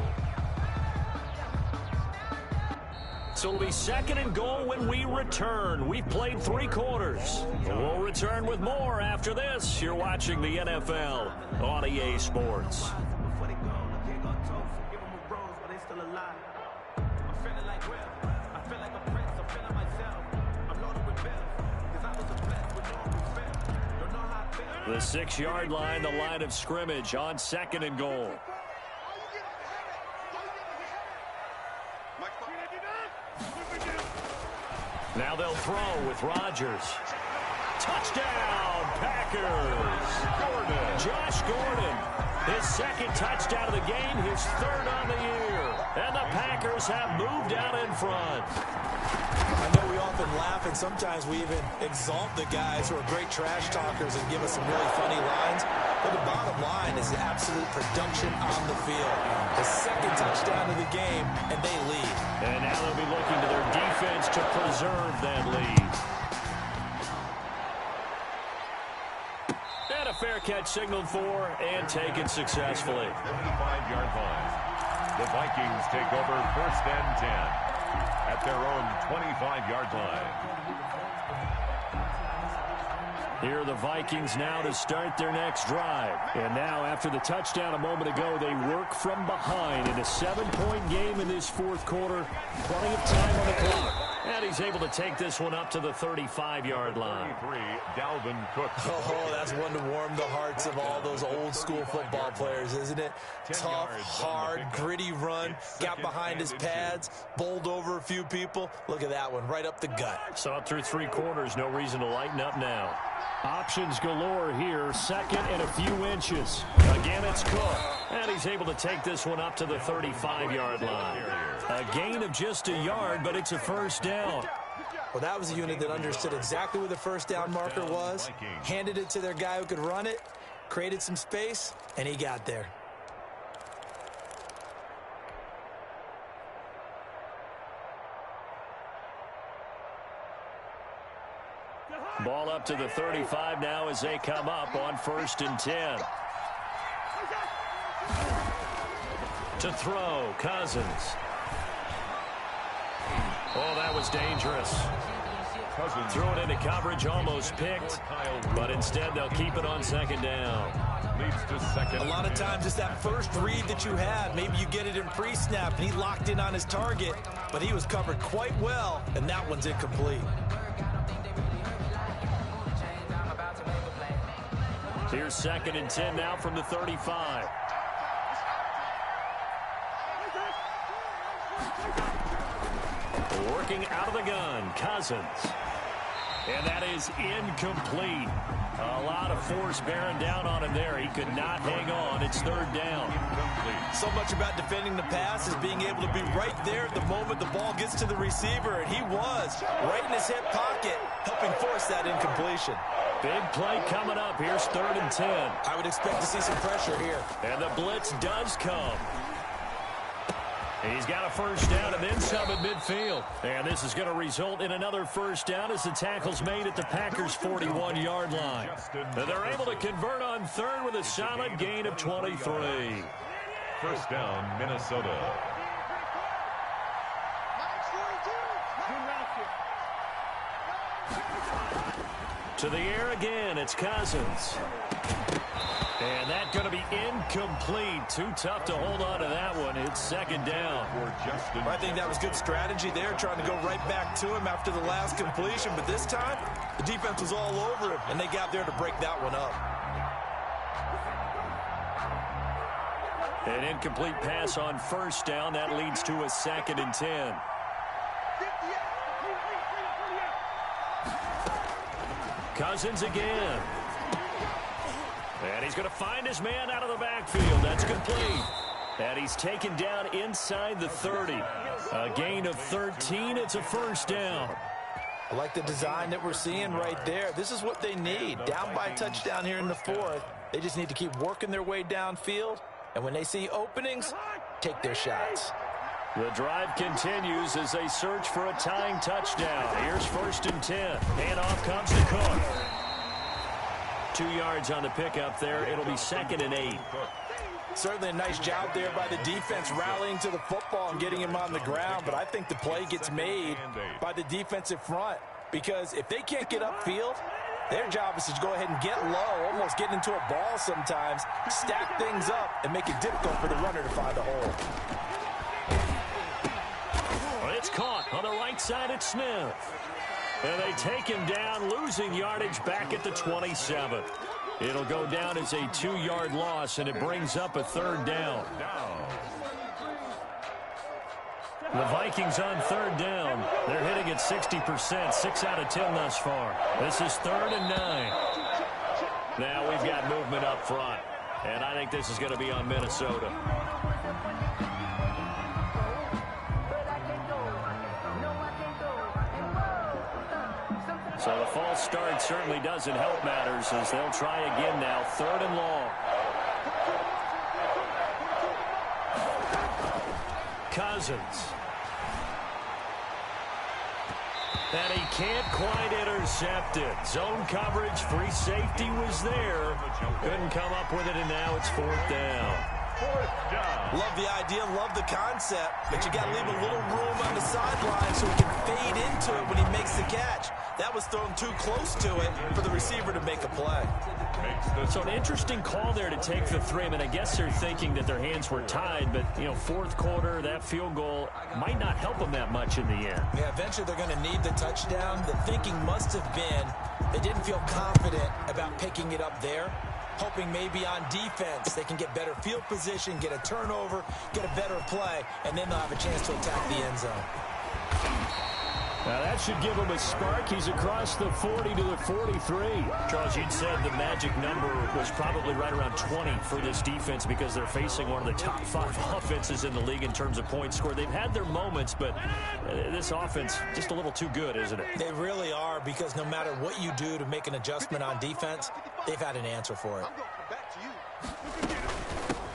So it'll be 2nd and goal when we return. We've played 3 quarters. We'll return with more after this. You're watching the NFL on EA Sports. The 6-yard line, the line of scrimmage on 2nd and goal. Now they'll throw with Rodgers. Touchdown, Packers. Josh Gordon, his 2nd touchdown of the game, his 3rd on the year. And the Packers have moved out in front. I know we often laugh, and sometimes we even exalt the guys who are great trash talkers and give us some really funny lines. But the bottom line is the absolute production on the field. The 2nd touchdown of the game, and they lead. And now they'll be looking to their defense to preserve that lead. And a fair catch signaled for and taken successfully. 55-yard line. The Vikings take over 1st and 10 at their own 25-yard line. Here are the Vikings now to start their next drive. And now, after the touchdown a moment ago, they work from behind in a 7-point game in this 4th quarter. Plenty of time on the clock. And he's able to take this one up to the 35-yard line. Dalvin Cook. Oh, that's one to warm the hearts of all those old-school football players, isn't it? Tough, hard, gritty run. Got behind his pads, bowled over a few people. Look at that one, right up the gut. Saw it through 3 quarters. No reason to lighten up now. Options galore here. 2nd and a few inches. Again, it's Cook. And he's able to take this one up to the 35-yard line. A gain of just a yard, but it's a 1st down. Well, that was a unit that understood exactly where the 1st down marker was, handed it to their guy who could run it, created some space, and he got there. Ball up to the 35 now as they come up on 1st and 10. To throw, Cousins. Oh, that was dangerous. Cousins Threw it into coverage, almost picked, but instead they'll keep it on 2nd down. leads to 2nd. A lot of times it's that first read that you have. Maybe you get it in pre-snap, and he locked in on his target, but he was covered quite well, and that one's incomplete. Here's 2nd and 10 now from the 35. Working out of the gun, Cousins. And that is incomplete. A lot of force bearing down on him there. He could not hang on. It's 3rd down. So much about defending the pass is being able to be right there at the moment the ball gets to the receiver, and he was right in his hip pocket, helping force that incompletion. Big play coming up. Here's 3rd and 10. I would expect to see some pressure here. And the blitz does come. He's got a 1st down and then some at midfield. And this is going to result in another 1st down as the tackle's made at the Packers' 41-yard line. And they're able to convert on 3rd with a solid gain of 23. 1st down, Minnesota. To the air again, it's Cousins. And that's going to be Incomplete. Too tough to hold on to that one. It's second down. I think that was good strategy there, trying to go right back to him after the last completion. But this time, the defense was all over him, and they got there to break that one up. An incomplete pass on first down. That leads to a 2nd and 10. Cousins again. And he's going to find his man out of the backfield. That's complete. And he's taken down inside the 30. A gain of 13. It's a first down. I like the design that we're seeing right there. This is what they need. Down by a touchdown here in the 4th. They just need to keep working their way downfield. And when they see openings, take their shots. The drive continues as they search for a tying touchdown. Here's 1st and 10. Handoff comes to Cook. 2 yards on the pickup there. It'll be 2nd and 8. Certainly a nice job there by the defense rallying to the football and getting him on the ground. But I think the play gets made by the defensive front. Because if they can't get upfield, their job is to go ahead and get low, almost get into a ball sometimes, stack things up, and make it difficult for the runner to find a hole. It's caught on the right side at Smith. And they take him down, losing yardage back at the 27. It'll go down as a 2-yard loss, and it brings up a 3rd down. The Vikings on 3rd down. They're hitting at 60%, 6 out of 10 thus far. This is 3rd and 9. Now we've got movement up front, and I think this is going to be on Minnesota. So the false start certainly doesn't help matters as they'll try again now. 3rd and long. Cousins. And he can't quite intercept it. Zone coverage, free safety was there. Couldn't come up with it, and now it's 4th down. Love the idea, love the concept, but you got to leave a little room on the sideline so he can fade into it when he makes the catch. That was thrown too close to it for the receiver to make a play. So an interesting call there to take the 3. I mean, I guess they're thinking that their hands were tied, but, 4th quarter, that field goal might not help them that much in the end. Yeah, eventually they're going to need the touchdown. The thinking must have been they didn't feel confident about picking it up there, hoping maybe on defense they can get better field position, get a turnover, get a better play, and then they'll have a chance to attack the end zone. Now that should give him a spark. He's across the 40 to the 43. Charles, you'd said the magic number was probably right around 20 for this defense because they're facing one of the top 5 offenses in the league in terms of points scored. They've had their moments, but this offense just a little too good, isn't it? They really are, because no matter what you do to make an adjustment on defense, they've had an answer for it.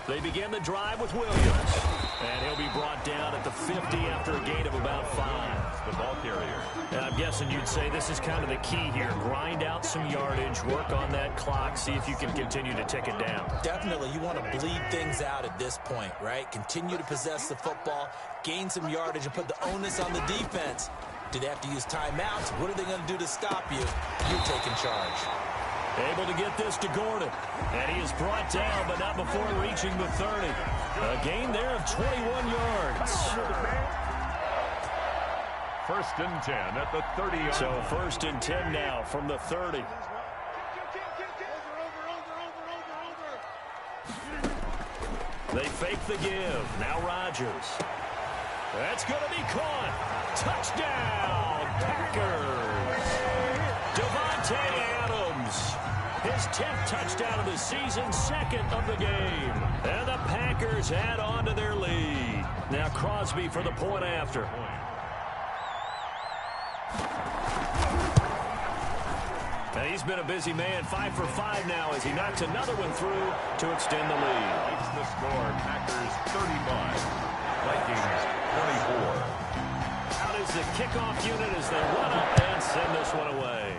They begin the drive with Williams. And he'll be brought down at the 50 after a gain of about 5. The ball carrier. And I'm guessing you'd say this is kind of the key here. Grind out some yardage, work on that clock, see if you can continue to tick it down. Definitely. You want to bleed things out at this point, right? Continue to possess the football, gain some yardage, and put the onus on the defense. Do they have to use timeouts? What are they going to do to stop you? You're taking charge. Able to get this to Gordon. And he is brought down, but not before reaching the 30. A gain there of 21 yards. 1st and 10 at the 30-yard. So 1st and 10 now from the 30. They fake the give. Now Rodgers. That's going to be caught. Touchdown, Packers. Devontae Adams. His 10th touchdown of the season, 2nd of the game. And the Packers add on to their lead. Now Crosby for the point after. And he's been a busy man, 5 for 5 now as he knocks another one through to extend the lead. Makes the score, Packers 35, Vikings 24. Out is the kickoff unit as they run up and send this one away.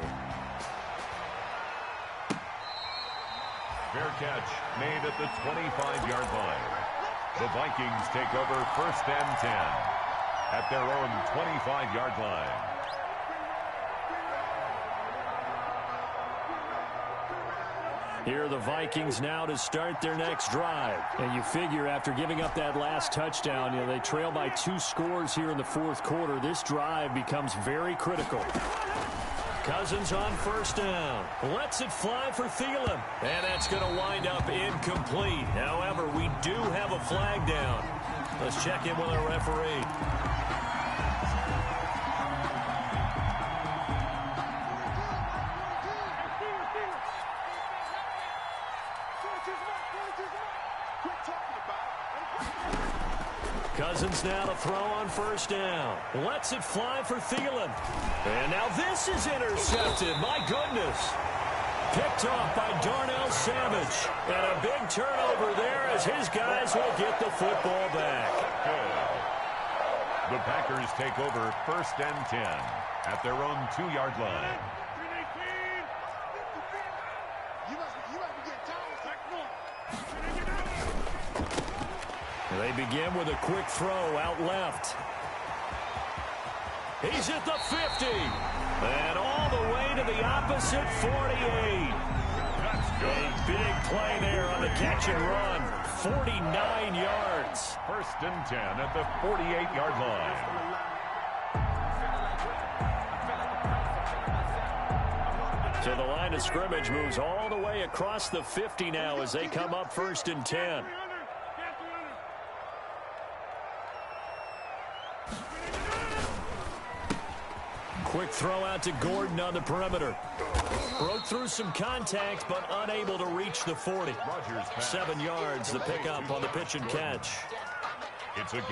Fair catch made at the 25-yard line. The Vikings take over 1st and 10 at their own 25-yard line. Here are the Vikings now to start their next drive. And you figure after giving up that last touchdown, they trail by 2 scores here in the fourth quarter. This drive becomes very critical. Cousins on first down. Lets it fly for Thielen. And that's going to wind up incomplete. However, we do have a flag down. Let's check in with our referee. Cousins now to throw on first down. Lets it fly for Thielen. And now this is intercepted. My goodness. Picked off by Darnell Savage. And a big turnover there as his guys will get the football back. The Packers take over first and 10 at their own 2-yard line. They begin with a quick throw out left. He's at the 50. And all the way to the opposite 48. A big play there on the catch and run. 49 yards. First and 10 at the 48-yard line. So the line of scrimmage moves all the way across the 50 now as they come up first and 10. Quick throw out to Gordon on the perimeter. Broke through some contact, but unable to reach the 40. 7 yards, the pickup on the pitch and catch.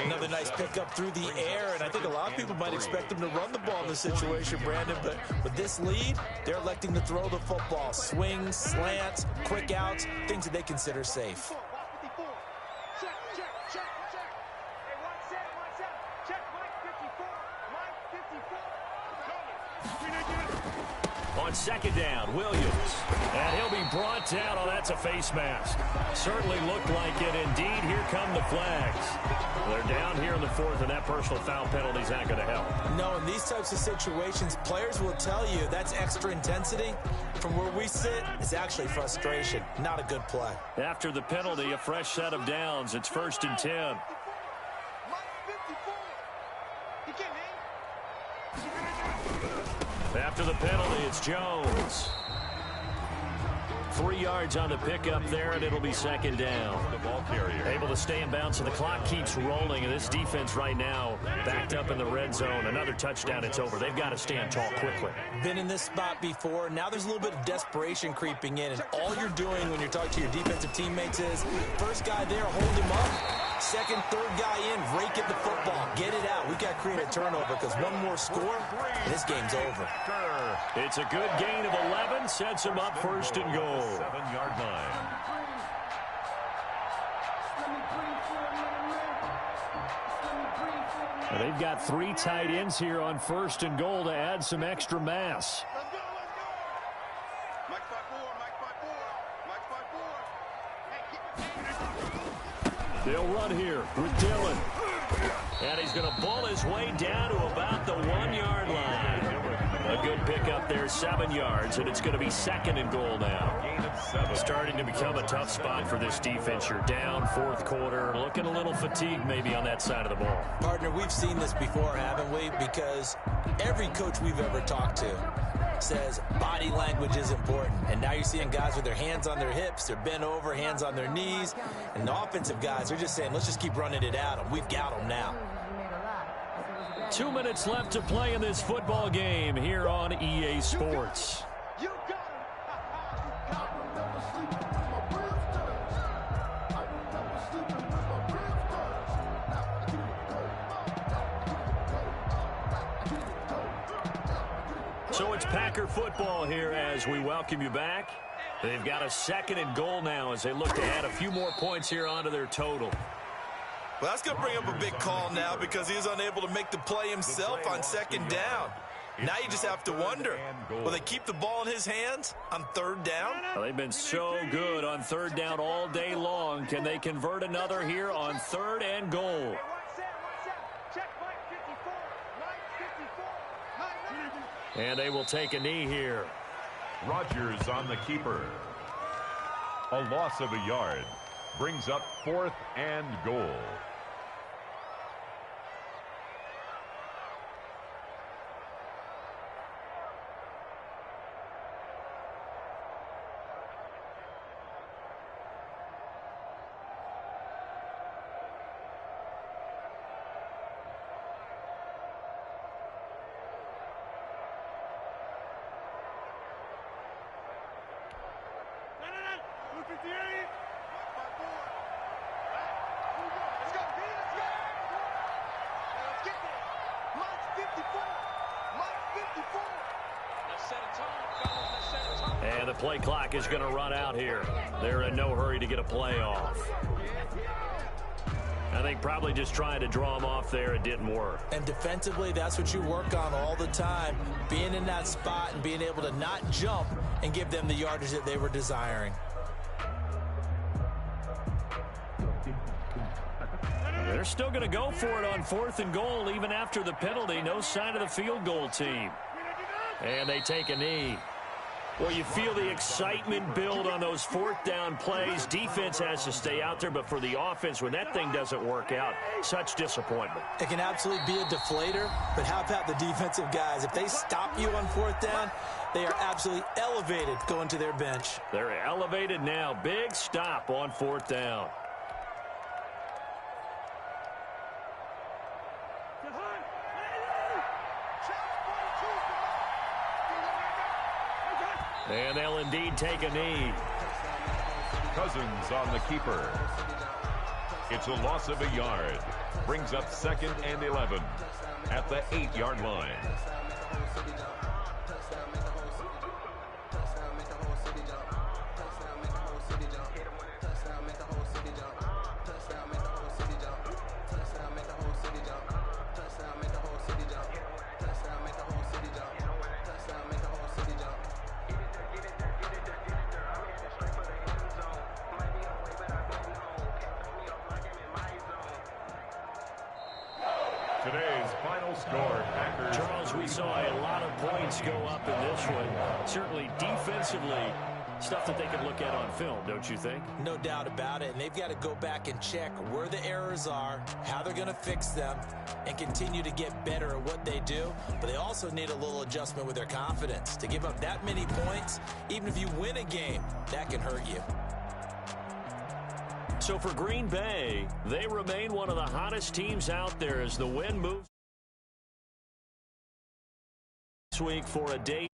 Another nice pickup through the air, and I think a lot of people might expect them to run the ball in this situation, Brandon, but with this lead, they're electing to throw the football. Swings, slants, quick outs, things that they consider safe. On second down, Williams. And he'll be brought down. Oh, that's a face mask. Certainly looked like it. Indeed, here come the flags. They're down here in the fourth, and that personal foul penalty is not going to help. No, in these types of situations, players will tell you that's extra intensity. From where we sit, it's actually frustration. Not a good play. After the penalty, a fresh set of downs. It's first and 10. After the penalty, it's Jones. 3 yards on the pickup there, and it'll be second down. The ball carrier able to stay in bounds, so the clock keeps rolling, and this defense right now backed up in the red zone. Another touchdown, it's over. They've got to stand tall quickly. Been in this spot before. Now there's a little bit of desperation creeping in, and all you're doing when you're talking to your defensive teammates is first guy there, hold him up. Second, third guy in, rake at the football. Get it out. We've got to create a turnover because one more score, and this game's over. It's a good gain of 11. Sets him up first and goal. 7-yard line. Well, they've got 3 tight ends here on first and goal to add some extra mass. They'll run here with Dillon. And he's going to ball his way down to about the 1-yard line. A good pickup there, 7 yards, and it's going to be second and goal now. Starting to become a tough spot for this defense. You're down fourth quarter, looking a little fatigued maybe on that side of the ball. Partner, we've seen this before, haven't we? Because every coach we've ever talked to says body language is important. And now you're seeing guys with their hands on their hips, they're bent over, hands on their knees. And the offensive guys are just saying, let's just keep running it at them. We've got them now. 2 minutes left to play in this football game here on EA Sports. So it's Packer football here as we welcome you back. They've got a second and goal now as they look to add a few more points here onto their total. Well, that's going to bring up a big call now because he was unable to make the play himself on second down. Now you just have to wonder, will they keep the ball in his hands on third down? Well, they've been so good on third down all day long. Can they convert another here on third and goal? And they will take a knee here. Rodgers on the keeper. A loss of a yard brings up 4th and goal. And the play clock is going to run out here. They're in no hurry to get a play off. I think probably just trying to draw them off there, it didn't work. And defensively, that's what you work on all the time. Being in that spot and being able to not jump and give them the yardage that they were desiring. They're still going to go for it on 4th and goal even after the penalty. No sign of the field goal team. And they take a knee. Well, you feel the excitement build on those 4th down plays. Defense has to stay out there, but for the offense, when that thing doesn't work out, such disappointment. It can absolutely be a deflator, but how about the defensive guys? If they stop you on 4th down, they are absolutely elevated going to their bench. They're elevated now. Big stop on 4th down. And they'll indeed take a knee. Cousins on the keeper. It's a loss of a yard. Brings up 2nd and 11 at the 8-yard line. Today's final score, Packers. Charles, we saw a lot of points go up in this one. Certainly defensively, stuff that they could look at on film, don't you think? No doubt about it. And they've got to go back and check where the errors are, how they're going to fix them, and continue to get better at what they do. But they also need a little adjustment with their confidence. To give up that many points, even if you win a game, that can hurt you. So for Green Bay, they remain one of the hottest teams out there as the wind moves this week for a day.